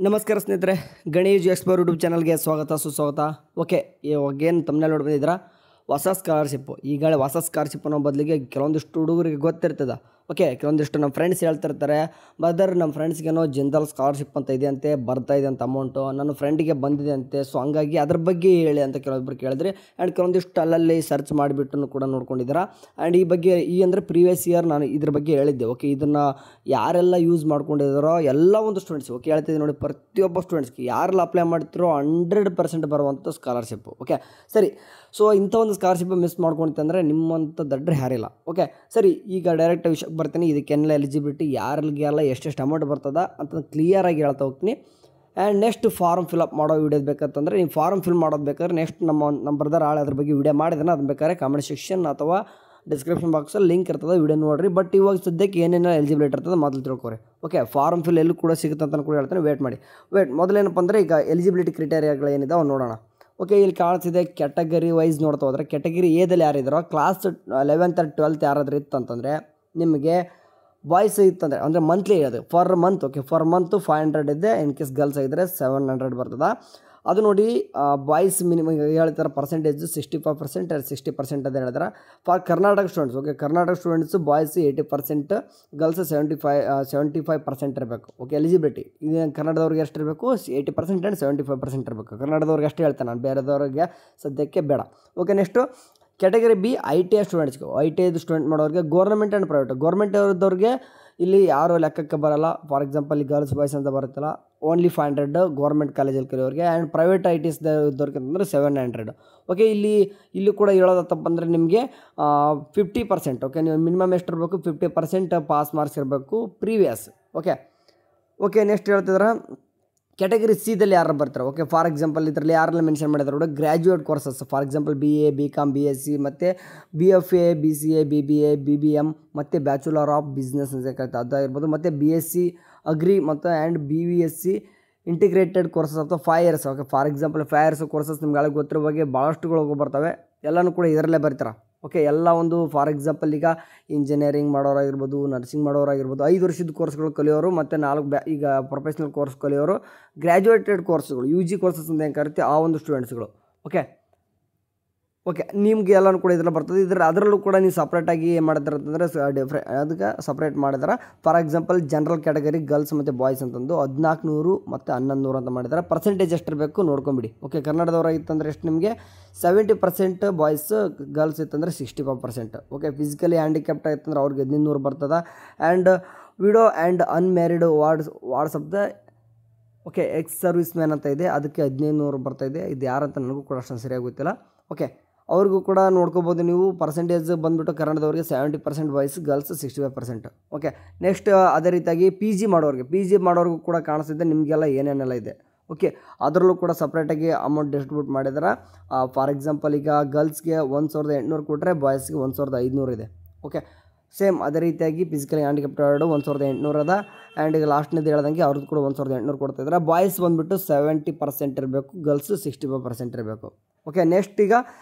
ನಮಸ್ಕಾರ ಸ್ನೇಹಿತರೆ, Ganesh explore YouTube ಚಾನಲ್ಗೆ ಸ್ವಾಗತ ಸುಸ್ವಾಗತ. ಓಕೆ, ಇವಾಗೇನು ತಮ್ಮಲ್ಲಿ ನೋಡಿ ಬಂದಿದ್ದೀರಾ ಹೊಸ ಸ್ಕಾಲರ್ಶಿಪ್ಪು. ಈಗಾಗಲೇ ಹೊಸ ಸ್ಕಾಲರ್ಶಿಪ್ ಅನ್ನೋ ಬದಲಿಗೆ ಕೆಲವೊಂದಿಷ್ಟು ಹುಡುಗರಿಗೆ ಗೊತ್ತಿರ್ತದೆ. ಓಕೆ, ಕೆಲವೊಂದಿಷ್ಟು ನಮ್ಮ ಫ್ರೆಂಡ್ಸ್ ಹೇಳ್ತಿರ್ತಾರೆ, ಬದರ್ ನಮ್ಮ ಫ್ರೆಂಡ್ಸ್ಗೇನೋ ಜನರಲ್ ಸ್ಕಾಲರ್ಶಿಪ್ ಅಂತ ಇದೆ ಅಂತೆ, ಬರ್ತಾ ಇದೆ ಅಂತ ಅಮೌಂಟು, ನನ್ನ ಫ್ರೆಂಡಿಗೆ ಬಂದಿದೆ ಅಂತೆ, ಸೊ ಹಂಗಾಗಿ ಅದ್ರ ಬಗ್ಗೆ ಹೇಳಿ ಅಂತ ಕೆಲವೊಬ್ಬರು ಕೇಳಿದ್ರಿ. ಆ್ಯಂಡ್ ಕೆಲವೊಂದಿಷ್ಟು ಅಲ್ಲಲ್ಲಿ ಸರ್ಚ್ ಮಾಡಿಬಿಟ್ಟು ಕೂಡ ನೋಡ್ಕೊಂಡಿದ್ದೀರಾ. ಆ್ಯಂಡ್ ಈ ಬಗ್ಗೆ ಅಂದರೆ ಪ್ರೀವಿಯಸ್ ಇಯರ್ ನಾನು ಇದ್ರ ಬಗ್ಗೆ ಹೇಳಿದ್ದೆ. ಓಕೆ, ಇದನ್ನು ಯಾರೆಲ್ಲ ಯೂಸ್ ಮಾಡ್ಕೊಂಡಿದ್ದಾರೋ ಎಲ್ಲ ಒಂದು ಸ್ಟೂಡೆಂಟ್ಸ್, ಓಕೆ ಹೇಳ್ತಿದ್ದೆ ನೋಡಿ, ಪ್ರತಿಯೊಬ್ಬ ಸ್ಟೂಡೆಂಟ್ಸ್ಗೆ ಯಾರೆಲ್ಲ ಅಪ್ಲೈ ಮಾಡ್ತಿರೋ 100% ಬರುವಂಥ ಸ್ಕಾಲರ್ಶಿಪ್ಪು. ಓಕೆ ಸರಿ, ಸೊ ಇಂಥ ಒಂದು ಸ್ಕಾಲರ್ಶಿಪ್ ಮಿಸ್ ಮಾಡ್ಕೊಂತಂದರೆ ನಿಮ್ಮಂಥ ದಡ್ಡ್ರೆ ಯಾರಿಲ್ಲ. ಓಕೆ ಸರಿ, ಈಗ ಡೈರೆಕ್ಟ್ ವಿಷಯಕ್ಕೆ ಬರ್ತೀನಿ. ಇದಕ್ಕೆಲ್ಲ ಎಲಿಜಿಬಿಲಿಟಿ ಯಾರಿಗೆಲ್ಲ ಎಷ್ಟೆಷ್ಟು ಅಮೌಂಟ್ ಬರ್ತದ ಅಂತ ಕ್ಲಿಯರಾಗಿ ಹೇಳ್ತಾ ಹೋಗ್ತೀನಿ. ಆ್ಯಂಡ್ ನೆಕ್ಸ್ಟ್ ಫಾರ್ಮ್ ಫಿಲಪ್ ಮಾಡೋ ವೀಡಿಯೋದು ಬೇಕಂತಂದರೆ ನೀವು ಫಾರ್ಮ್ ಫಿಲ್ ಮಾಡೋದು ಬೇಕಾದ್ರೆ ನೆಕ್ಸ್ಟ್ ನಮ್ಮ ಬ್ರದರ್ ಆಳೆ ಅದ್ರ ಬಗ್ಗೆ ವೀಡಿಯೋ ಮಾಡಿದ್ರೆ ಅದನ್ನ ಬೇಕಾದ್ರೆ ಕಾಮೆಂಟ್ ಸೆಕ್ಷನ್ ಅಥವಾ ಡಿಸ್ಕ್ರಿಪ್ಷನ್ ಬಾಕ್ಸಲ್ಲಿ ಲಿಂಕ್ ಇರ್ತದೆ, ವೀಡಿಯೋ ನೋಡಿರಿ. ಬಟ್ ಇವಾಗ ಸದ್ಯಕ್ಕೆ ಏನೇನೋ ಎಲಿಜಿಬಿಲಿಟಿ ಇರ್ತದೆ ಮೊದಲು ತಿಳ್ಕೊರಿ. ಓಕೆ, ಫಾರ್ಮ್ ಫಿಲ್ ಎಲ್ಲೂ ಕೂಡ ಸಿಗುತ್ತೆ ಅಂತ ಕೂಡ ಹೇಳ್ತಾನೆ, ವೇಟ್ ಮಾಡಿ. ಮೊದಲೇನಪ್ಪ ಅಂದರೆ ಈಗ ಎಲಿಜಿಬಿಲಿಟಿ ಕ್ರೈಟೇರಿಯಾಗಳು ಏನಿದೆ ಅವ್ನು ನೋಡೋಣ. ಓಕೆ, ಇಲ್ಲಿ ಕಾಣಿಸಿದೆ ಕ್ಯಾಟಗರಿ ವೈಸ್ ನೋಡ್ತಾ ಹೋದರೆ ಕ್ಯಾಟಗರಿ ಎದಲ್ಲಿ ಯಾರಿದ್ದಾರೋ ಕ್ಲಾಸ್ 11th or 12th ಯಾರಾದರೂ ಇತ್ತಂತಂದರೆ ನಿಮಗೆ ಬಾಯ್ಸ್ ಇತ್ತಂದರೆ ಅಂದರೆ ಮಂತ್ಲಿ ಅದು per month. Okay, per month 500 ಇದೆ. ಇನ್ ಕೇಸ್ ಗರ್ಲ್ಸ್ ಆಗಿದ್ದರೆ 700 ಬರ್ತದೆ. ಅದು ನೋಡಿ ಬಾಯ್ಸ್ ಮಿನಿಮಮ್ ಹೇಳ್ತಾರೆ ಪರ್ಸೆಂಟೇಜು 65% 60% ಅಂತ ಹೇಳಿದ್ರೆ for Karnataka students. Okay, Karnataka students boys 80%, girls 75% ಇರಬೇಕು. ಓಕೆ, ಎಲಿಜಿಬಿಲಿಟಿ ಇದು ಕನ್ನಡದವ್ರಿಗೆ ಎಷ್ಟು ಇರಬೇಕು, 80% ಆ್ಯಂಡ್ 75% ಇರಬೇಕು. ಕನ್ನಡದವ್ರಿಗೆ ಅಷ್ಟೇ ಹೇಳ್ತೇನೆ ನಾನು, ಬೇರೆದವ್ರಿಗೆ ಸದ್ಯಕ್ಕೆ ಬೇಡ. Okay, next category B ITI ಸ್ಟೂಡೆಂಟ್ಸ್ಗೆ, ITI ಸ್ಟೂಡೆಂಟ್ ಮಾಡೋರಿಗೆ ಗೌರ್ಮೆಂಟ್ ಆ್ಯಂಡ್ ಪ್ರೈವೇಟ್. ಗೌರ್ಮೆಂಟ್ ಅವ್ರದವ್ರಿಗೆ ಇಲ್ಲಿ ಯಾರು ಲೆಕ್ಕಕ್ಕೆ ಬರೋಲ್ಲ. ಫಾರ್ ಎಕ್ಸಾಂಪಲ್ ಈ ಗರ್ಲ್ಸ್ ಬಾಯ್ಸ್ ಅಂತ ಬರುತ್ತಲ್ಲ, ಓನ್ಲಿ 500 ಗೌರ್ಮೆಂಟ್ ಕಾಲೇಜಲ್ಲಿ ಕಲಿಯೋರಿಗೆ. ಆ್ಯಂಡ್ ಪ್ರೈವೇಟ್ ITIs ಇದ್ದವ್ರಿಗೆ ಅಂತಂದರೆ 700. ಓಕೆ, ಇಲ್ಲಿ ಕೂಡ ಹೇಳೋದತ್ತಪ್ಪ ಅಂದರೆ ನಿಮಗೆ 50%. ಓಕೆ, ನೀವು ಮಿನಿಮಮ್ ಎಷ್ಟು ಇರಬೇಕು, 50% ಪಾಸ್ ಮಾರ್ಕ್ಸ್ ಇರಬೇಕು ಪ್ರೀವಿಯಸ್. ಓಕೆ ನೆಕ್ಸ್ಟ್ ಹೇಳ್ತಿದ್ರೆ ಕ್ಯಾಟಗರಿ ಸಿದಲ್ಲಿ ಯಾರು ಬರ್ತಾರೆ. ಓಕೆ, ಫಾರ್ ಎಕ್ಸಾಂಪಲ್ ಇದರಲ್ಲಿ ಯಾರೆಲ್ಲ ಮೆನ್ಷನ್ ಮಾಡಿದ್ದಾರೆ ನೋಡಿ, graduate courses for example BA BCom BSc ಮತ್ತು BFA BCA BBA BBM ಮತ್ತು ಬ್ಯಾಚುಲರ್ ಆಫ್ ಬಿಸ್ನೆಸ್ ಅಂತ ಅದಾಗಿರ್ಬೋದು, ಮತ್ತು BSc ಅಗ್ರಿ ಮತ್ತು ಆ್ಯಂಡ್ BVSc ಇಂಟಿಗ್ರೇಟೆಡ್ ಕೋರ್ಸಸ್ ಅಥವಾ 5 years. Okay, for example 5 years courses ನಿಮ್ಗೆ ಗೊತ್ತಿರೋ ಬಗ್ಗೆ ಭಾಳಷ್ಟುಗಳು ಬರ್ತವೆ, ಎಲ್ಲನೂ ಕೂಡ ಇದರಲ್ಲೇ ಬರ್ತಾರೆ. ಓಕೆ, ಎಲ್ಲ ಒಂದು ಫಾರ್ ಎಕ್ಸಾಂಪಲ್ ಈಗ ಇಂಜಿನಿಯರಿಂಗ್ ಮಾಡೋರಾಗಿರ್ಬೋದು, ನರ್ಸಿಂಗ್ ಮಾಡೋರಾಗಿರ್ಬೋದು, 5 ವರ್ಷದ ಕೋರ್ಸ್ಗಳು ಕಲಿಯೋರು ಮತ್ತು 4 ಈಗ ಪ್ರೊಫೆಷ್ನಲ್ ಕೋರ್ಸ್ ಕಲಿಯೋರು, ಗ್ರ್ಯಾಜುಯೇಟೆಡ್ ಕೋರ್ಸ್ಗಳು UG ಕೋರ್ಸಸ್ ಅಂತ ಹೆಂಗೆ ಕರಿತೀವಿ ಆ ಒಂದು ಸ್ಟೂಡೆಂಟ್ಸ್ಗಳು. ಓಕೆ ನಿಮಗೆ ಎಲ್ಲನೂ ಕೂಡ ಇದೆಲ್ಲ ಬರ್ತದೆ. ಅದರಲ್ಲೂ ಕೂಡ ನೀವು ಸಪ್ರೇಟಾಗಿ ಏನು ಮಾಡ್ತಾರೆ ಅಂತಂದರೆ ಅದಕ್ಕೆ ಸಪ್ರೇಟ್ ಮಾಡಿದಾರೆ. For example general category girls ಮತ್ತು ಬಾಯ್ಸ್ ಅಂತಂದು 1400 ಮತ್ತು 1100 ಅಂತ ಮಾಡಿದ್ದಾರೆ. ಪರ್ಸೆಂಟೇಜ್ ಎಷ್ಟಿರಬೇಕು ನೋಡ್ಕೊಂಬಿಡಿ. ಓಕೆ, ಕನ್ನಡದವರಾಗಿತ್ತಂದರೆ ಎಷ್ಟು ನಿಮಗೆ 70% ಬಾಯ್ಸ್, ಗರ್ಲ್ಸ್ ಇತ್ತಂದರೆ 65%. ಓಕೆ, ಫಿಸಿಕಲಿ ಹ್ಯಾಂಡಿಕ್ಯಾಪ್ಟ್ ಆಯ್ತಂದ್ರೆ ಅವ್ರಿಗೆ 1500 ಬರ್ತದೆ. And widow and unmarried wards of the okay ex serviceman ಅಂತ ಇದೆ, ಅದಕ್ಕೆ 1500 ಬರ್ತಾಯಿದೆ. ಇದು ಯಾರಂತ ನನಗೂ ಕೂಡ ಅಷ್ಟೊಂದು ಸರಿಯಾಗಿ ಗೊತ್ತಿಲ್ಲ. ಓಕೆ, ಅವ್ರಿಗೂ ಕೂಡ ನೋಡ್ಕೋಬೋದು ನೀವು. ಪರ್ಸೆಂಟೇಜ್ ಬಂದುಬಿಟ್ಟು ಕನ್ನಡದವ್ರಿಗೆ 70% ಬಾಯ್ಸ್, ಗರ್ಲ್ಸ್ 65%. ಓಕೆ, ನೆಕ್ಸ್ಟ್ ಅದೇ ರೀತಿಯಾಗಿ PG ಮಾಡೋರಿಗೂ ಕೂಡ ಕಾಣಿಸ್ತಿದೆ ನಿಮಗೆಲ್ಲ ಏನೇನೆಲ್ಲ ಇದೆ. ಓಕೆ, ಅದರಲ್ಲೂ ಕೂಡ ಸಪ್ರೇಟಾಗಿ ಅಮೌಂಟ್ ಡಿಸ್ಟ್ರಿಬ್ಯೂಟ್ ಮಾಡಿದ್ದಾರೆ. ಫಾರ್ ಎಕ್ಸಾಂಪಲ್ ಈಗ ಗರ್ಲ್ಸ್ಗೆ 1800 ಕೊಟ್ಟರೆ ಬಾಯ್ಸ್ಗೆ 1500 ಇದೆ. ಓಕೆ, ಸೇಮ್ ಅದೇ ರೀತಿಯಾಗಿ ಫಿಸಿಕಲಿ ಹ್ಯಾಂಡಿಕ್ಯಾಪ್ಟೆಡ್ 1800 ಅದ. ಆ್ಯಂಡ್ ಈಗ ಲಾಸ್ಟ್ನೇದು ಹೇಳ್ದಂಗೆ ಅವ್ರದ್ದು ಕೂಡ 1800 ಕೊಡ್ತಾಯಿದ್ದಾರೆ. ಬಾಯ್ಸ್ ಬಂದುಬಿಟ್ಟು 70% ಇರಬೇಕು, ಗರ್ಲ್ಸ್ 65% ಇರಬೇಕು. ಓಕೆ, ನೆಕ್ಸ್ಟ್ ಈಗ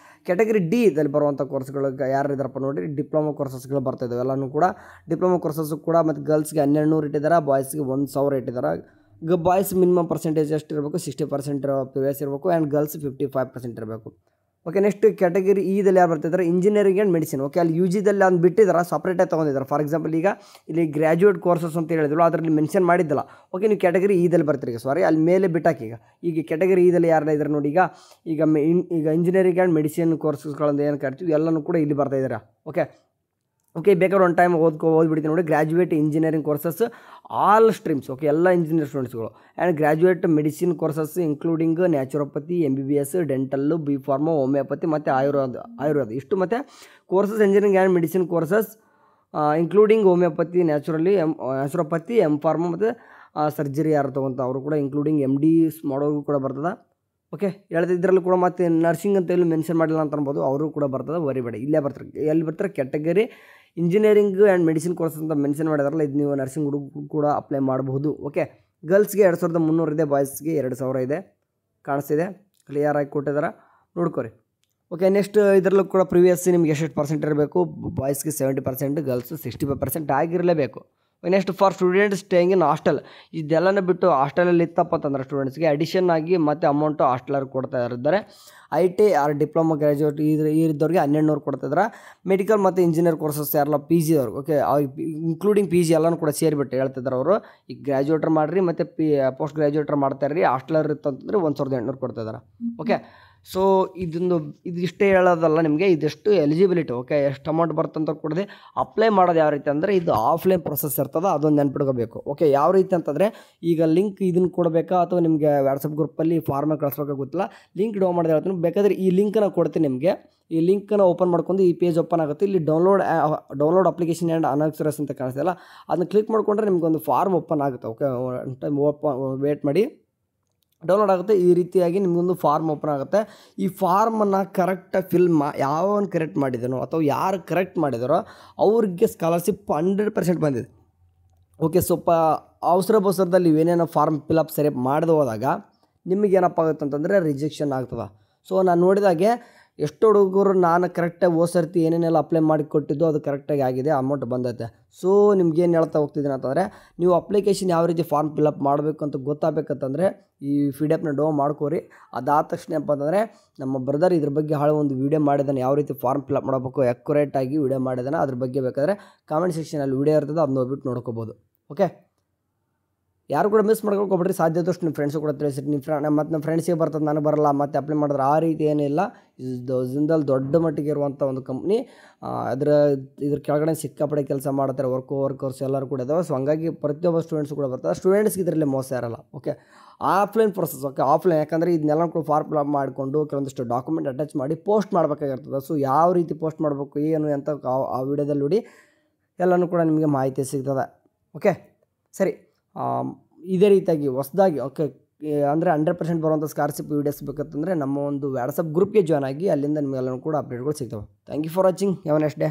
ಕ್ಯಾಟಗರಿ ಡಿ ಇದಲ್ಲಿ ಬರುವಂಥ ಕೋರ್ಸ್ಗಳಿಗೆ ಯಾರು ಇದ್ದಾರಪ್ಪ ನೋಡಿ, ಡಿಪ್ಲೊಮಾ ಕೋರ್ಸಸ್ಗಳು ಬರ್ತಾಯಿದ್ದಾವೆ ಎಲ್ಲನೂ ಕೂಡ. ಡಿಪ್ಲೊಮಾ ಕೋರ್ಸಸ್ಸು ಕೂಡ ಮತ್ತು ಗರ್ಲ್ಸ್ಗೆ 1200 ಇಟ್ಟಿದ್ದಾರೆ, ಬಾಯ್ಸ್ಗೆ 1000 ಇಟ್ಟಿದ್ದಾರೆ. ಬಾಯ್ಸ್ ಮಿನಿಮಮ್ ಪರ್ಸೆಂಟೇಜ್ ಎಷ್ಟು ಇರಬೇಕು, 60% ಪ್ರಿವಿಯಸ್ ಇರಬೇಕು. ಆ್ಯಂಡ್ ಗರ್ಲ್ಸ್ 55% ಇರಬೇಕು. ಓಕೆ, ನೆಕ್ಸ್ಟ್ ಕ್ಯಾಟಗರಿ ಇದಲ್ಲಿ ಯಾರು ಬರ್ತಿದ್ದಾರೆ, ಇಂಜಿನಿಯರಿಂಗ್ ಆ್ಯಂಡ್ ಮೆಡಿಸಿನ್. ಓಕೆ, ಅಲ್ಲಿ UGದಲ್ಲಿ ಒಂದು ಬಿಟ್ಟಿದ್ದಾರೆ, ಸಪ್ರೇಟಾಗಿ ತೊಗೊಂಡಿದ್ದಾರೆ. ಫಾರ್ ಎಕ್ಸಾಂಪಲ್ ಈಗ ಇಲ್ಲಿ ಗ್ರ್ಯಾಜುಯೇಟ್ ಕೋರ್ಸಸ್ ಅಂತ ಹೇಳಿದ್ರು, ಅದರಲ್ಲಿ ಮೆನ್ಷನ್ ಮಾಡಿದ್ದಿಲ್ಲ. ಓಕೆ, ನೀವು ಕ್ಯಾಟಗರಿ ಇದಲ್ಲಿ ಬರ್ತೀರಿ, ಅಲ್ಲಿ ಮೇಲೆ ಬಿಟ್ಟಾಕಿ. ಈಗ ಕ್ಯಾಟಗರಿ ಇದಲ್ಲಿ ಯಾರೆಲ್ಲ ಇದ್ದಾರೆ ನೋಡಿ, ಈಗ ಇಂಜಿನಿಯರಿಂಗ್ ಆ್ಯಂಡ್ ಮೆಡಿಸಿನ್ ಕೋರ್ಸಸ್ಗಳಿಂದ ಏನು ಕರಿತೀವಿ ಎಲ್ಲನೂ ಕೂಡ ಇಲ್ಲಿ ಬರ್ತಾಯಿದ್ದಾರೆ. ಓಕೆ ಬೇಕಾದ್ರೆ ಒಂದು ಟೈಮ್ ಓದ್ಬಿಡ್ತೀನಿ ನೋಡಿ. Graduate engineering courses all streams. Okay, ಎಲ್ಲ ಇಂಜಿನಿಯರ್ ಸ್ಟೂಡೆಂಟ್ಸ್ಗಳು. And graduate medicine courses including naturopathy, MBBS, dental, B.Pharma, homeopathy ಮತ್ತು ಆಯುರ್ವೇದ ಇಷ್ಟು. ಮತ್ತು courses engineering and medicine courses including homeopathy, naturopathy, M.Pharma ಮತ್ತು ಸರ್ಜರಿ ಯಾರು ತೊಗೊಂತ ಅವರು ಕೂಡ ಇನ್ಕ್ಲೂಡಿಂಗ್ MD ಮಾಡೋರು ಕೂಡ ಬರ್ತದೆ. ಓಕೆ, ಹೇಳ್ತಿದ್ರಲ್ಲೂ ಕೂಡ ಮತ್ತು ನರ್ಸಿಂಗ್ ಅಂತ ಎಲ್ಲಿ ಮೆನ್ಷನ್ ಮಾಡಿಲ್ಲ ಅಂತ ಅನ್ಬೋದು, ಅವರು ಕೂಡ ಬರ್ತದೆ, ವರಿಬೇಡ. ಇಲ್ಲೇ ಬರ್ತಾರೆ. ಎಲ್ಲಿ ಬರ್ತಾರೆ, category engineering and medicine course ಅಂತ ಮೆನ್ಷನ್ ಮಾಡಿದಾರಲ್ಲ, ಇದು ನೀವು ನರ್ಸಿಂಗ್ ಹುಡುಗ ಕೂಡ ಅಪ್ಲೈ ಮಾಡಬಹುದು. ಓಕೆ, ಗರ್ಲ್ಸ್ಗೆ 2300 ಇದೆ, ಬಾಯ್ಸ್ಗೆ 2000 ಇದೆ. ಕಾಣಿಸ್ತಿದೆ, ಕ್ಲಿಯರಾಗಿ ಕೊಟ್ಟಿದ್ದಾರೆ, ನೋಡ್ಕೊರಿ. ಓಕೆ, ನೆಕ್ಸ್ಟ್ ಇದರಲ್ಲೂ ಕೂಡ ಪ್ರಿವಿಯಸ್ ನಿಮ್ಗೆ ಎಷ್ಟು ಪರ್ಸೆಂಟ್ ಇರಬೇಕು, ಬಾಯ್ಸ್ಗೆ 70%, ಗರ್ಲ್ಸ್ 65% ಆಗಿರಲೇಬೇಕು. Next for students staying in hostel, ಇದೆಲ್ಲನೂ ಬಿಟ್ಟು ಹಾಸ್ಟೆಲಲ್ಲಿ ಇತ್ತಪ್ಪ ಅಂತಂದ್ರೆ ಸ್ಟೂಡೆಂಟ್ಸ್ಗೆ ಅಡಿಷನ್ ಆಗಿ ಮತ್ತು ಅಮೌಂಟು ಹಾಸ್ಟೆಲರ್ ಕೊಡ್ತಾ ಇದ್ದಾರೆ. IT ಆರ್ ಡಿಪ್ಲೊಮಾ ಗ್ರ್ಯಾಜುಯೇಟ್ ಇದ್ದವ್ರಿಗೆ 1200 ಕೊಡ್ತಿದ್ದಾರೆ. ಮೆಡಿಕಲ್ ಮತ್ತು ಇಂಜಿನಿಯರ್ ಕೋರ್ಸಸ್ ಯಾರಲ್ಲ PG ಅವ್ರಿಗೆ, ಓಕೆ, ಇನ್ಕ್ಲೂಡಿಂಗ್ PG ಎಲ್ಲನೂ ಕೂಡ ಸೇರಿಬಿಟ್ಟು ಹೇಳ್ತಿದ್ದಾರೆ ಅವರು. ಈಗ ಗ್ರ್ಯಾಜುಯೇಟರ್ ಮಾಡಿರಿ ಮತ್ತು ಪೋಸ್ಟ್ ಗ್ರ್ಯಾಜುಯೇಟರ್ ಮಾಡ್ತಾರ್ರಿ, ಹಾಸ್ಟೆಲರ್ ಇತ್ತಂತಂದರೆ 1800 ಕೊಡ್ತಿದ್ದಾರೆ. ಓಕೆ, ಸೊ ಇದಿಷ್ಟೇ ಹೇಳೋದಲ್ಲ ನಿಮಗೆ, ಇದೆಷ್ಟು ಎಲಿಜಿಬಿಲಿಟಿ, ಓಕೆ, ಎಷ್ಟು ಅಮೌಂಟ್ ಬರ್ತಂತ ಕೊಡದೆ ಅಪ್ಲೈ ಮಾಡೋದು ಯಾವ ರೀತಿ ಅಂದರೆ ಇದು ಆಫ್ಲೈನ್ ಪ್ರೊಸೆಸ್ ಇರ್ತದೆ, ಅದೊಂದು ನೆನ್ಪಿಟ್ಕೋಬೇಕು. ಓಕೆ, ಯಾವ ರೀತಿ ಅಂತಂದರೆ ಈಗ ಲಿಂಕ್ ಇದನ್ನು ಕೊಡಬೇಕಾ ಅಥವಾ ನಿಮಗೆ ವಾಟ್ಸಪ್ ಗ್ರೂಪಲ್ಲಿ ಫಾರ್ಮಾಗಿ ಕಳಿಸ್ಬೇಕಾ ಗೊತ್ತಿಲ್ಲ, ಲಿಂಕ್ ಡೌನ್ ಮಾಡೋದು ಹೇಳ್ತೀನಿ. ಬೇಕಾದರೆ ಈ ಲಿಂಕನ್ನು ಕೊಡ್ತೀನಿ ನಿಮಗೆ, ಈ ಲಿಂಕನ್ನು ಓಪನ್ ಮಾಡ್ಕೊಂಡು ಈ ಪೇಜ್ ಓಪನ್ ಆಗುತ್ತೆ. ಇಲ್ಲಿ ಡೌನ್ಲೋಡ್ ಅಪ್ಲಿಕೇಶನ್ ಆ್ಯಂಡ್ ಅನಕ್ಷರಸ್ ಅಂತ ಕಾಣಿಸ್ತಿಲ್ಲ, ಅದನ್ನ ಕ್ಲಿಕ್ ಮಾಡಿಕೊಂಡ್ರೆ ನಿಮಗೊಂದು ಫಾರ್ಮ್ ಓಪನ್ ಆಗುತ್ತೆ. ಓಕೆ, ಟೈಮ್ ವೇಟ್ ಮಾಡಿ, ಡೌನ್ಲೋಡ್ ಆಗುತ್ತೆ. ಈ ರೀತಿಯಾಗಿ ನಿಮಗೊಂದು ಫಾರ್ಮ್ ಓಪನ್ ಆಗುತ್ತೆ. ಈ ಫಾರ್ಮನ್ನು ಕರೆಕ್ಟಾಗಿ ಯಾವನು ಕರೆಕ್ಟ್ ಮಾಡಿದನೋ ಅಥವಾ ಯಾರು ಕರೆಕ್ಟ್ ಮಾಡಿದಾರೋ ಅವ್ರಿಗೆ ಸ್ಕಾಲರ್ಶಿಪ್ 100% ಬಂದಿದೆ. ಓಕೆ, ಸ್ವಲ್ಪ ಅವಸರದಲ್ಲಿ ಏನೇನೋ ಫಾರ್ಮ್ ಫಿಲಪ್ ಸರಿ ಮಾಡದೆ ಹೋದಾಗ ನಿಮಗೇನಪ್ಪ ಆಗುತ್ತೆ ಅಂತಂದರೆ ರಿಜೆಕ್ಷನ್ ಆಗ್ತದೆ. ಸೊ ನಾನು ನೋಡಿದಾಗೆ ಎಷ್ಟು ಹುಡುಗರು ನಾನು ಕರೆಕ್ಟಾಗಿ ಸರ್ತಿ ಏನೇನೆಲ್ಲ ಅಪ್ಲೈ ಮಾಡಿ ಕೊಟ್ಟಿದ್ದು ಅದು ಕರೆಕ್ಟಾಗಿ ಆಗಿದೆ, ಅಮೌಂಟ್ ಬಂದೈತೆ. ಸೊ ನಿಮ್ಗೇನು ಹೇಳ್ತಾ ಹೋಗ್ತಿದ್ದೀನಿ ಅಂತಂದರೆ, ನೀವು ಅಪ್ಲಿಕೇಶನ್ ಯಾವ ರೀತಿ ಫಾರ್ಮ್ ಫಿಲಪ್ ಮಾಡಬೇಕು ಅಂತ ಗೊತ್ತಾಗಬೇಕಂತಂದರೆ ಈ PDF ಡೌನ್ ಮಾಡ್ಕೋರಿ. ಅದಾದ ತಕ್ಷಣ ಏನಪ್ಪ ಅಂತಂದರೆ ನಮ್ಮ ಬ್ರದರ್ ಇದ್ರ ಬಗ್ಗೆ ಒಂದು ವೀಡಿಯೋ ಮಾಡಿದ್ದಾನೆ, ಯಾವ ರೀತಿ ಫಾರ್ಮ್ ಫಿಲಪ್ ಮಾಡಬೇಕು ಆ್ಯಕ್ಯುರೇಟಾಗಿ ವೀಡಿಯೋ ಮಾಡಿದ್ದಾನೆ. ಅದ್ರ ಬಗ್ಗೆ ಬೇಕಾದರೆ ಕಾಮೆಂಟ್ ಸೆಕ್ಷನಲ್ಲಿ ವೀಡಿಯೋ ಇರ್ತದೆ, ಅದನ್ನ ಹೋಗ್ಬಿಟ್ಟು ನೋಡ್ಕೋಬೋದು. ಓಕೆ, ಯಾರು ಕೂಡ ಮಿಸ್ ಮಾಡ್ಕೊಳ್ಕೊಬಿಡ್ರಿ, ಸಾಧ್ಯದಷ್ಟು ನಿಮ್ಮ ಫ್ರೆಂಡ್ಸು ಕೂಡ ತಿಳಿಸಿರಿ. ಮತ್ತು ನಮ್ಮ ಫ್ರೆಂಡ್ಸಿಗೆ ಬರ್ತದೆ, ನನಗೆ ಬರಲ್ಲ ಮತ್ತು ಅಪ್ಲೈ ಮಾಡಿದ್ರೆ ಆ ರೀತಿ ಏನಿಲ್ಲ. ಜಿಂದಾಲ್ ದೊಡ್ಡ ಮಟ್ಟಿಗೆ ಇರುವಂಥ ಒಂದು ಕಂಪ್ನಿ, ಇದ್ರ ಕೆಳಗಡೆ ಸಿಕ್ಕಾಪಡೆ ಕೆಲಸ ಮಾಡ್ತಾರೆ, ವರ್ಕರ್ಸ್ ಎಲ್ಲರೂ ಕೂಡ ಇದಾವೆ. ಸೊ ಹಂಗಾಗಿ ಪ್ರತಿಯೊಬ್ಬ ಸ್ಟೂಡೆಂಟ್ಸು ಕೂಡ ಬರ್ತಾರೆ. ಸ್ಟೂಡೆಂಟ್ಸ್ಗೆ ಇದರಲ್ಲಿ ಮೋಸ ಇರಲ್ಲ. Okay, offline process. Okay, offline, ಯಾಕಂದರೆ ಇದನ್ನೆಲ್ಲ ಕೂಡ ಫಾರ್ಮ್ ಫಿಲಪ್ ಮಾಡಿಕೊಂಡು ಕೆಲವೊಂದಿಷ್ಟು ಡಾಕ್ಯುಮೆಂಟ್ ಅಟ್ಯಾಚ್ ಮಾಡಿ ಪೋಸ್ಟ್ ಮಾಡಬೇಕಾಗಿರ್ತದೆ. ಸೊ ಯಾವ ರೀತಿ ಪೋಸ್ಟ್ ಮಾಡಬೇಕು ಏನು ಅಂತ ಆ ವಿಡಿಯೋದಲ್ಲಿ ನೋಡಿ ಎಲ್ಲನೂ ಕೂಡ ನಿಮಗೆ ಮಾಹಿತಿ ಸಿಗ್ತದೆ. ಓಕೆ, ಸರಿ, ಇದೇ ರೀತಿಯಾಗಿ ಹೊಸದಾಗಿ, ಓಕೆ, ಅಂದರೆ 100% ಬರುವಂಥ ಸ್ಕಾಲರ್ಶಿಪ್ ವೀಡಿಯೋಸ್ ಬೇಕಂತಂದರೆ ನಮ್ಮ ಒಂದು ವಾಟ್ಸಪ್ ಗ್ರೂಪ್ಗೆ ಜಾಯ್ನ್ ಆಗಿ, ಅಲ್ಲಿಂದ ನಿಮಗೆಲ್ಲನೂ ಕೂಡ ಅಪ್ಡೇಟ್ಗಳು ಸಿಗ್ತವೆ. Thank you for watching. Have a nice day.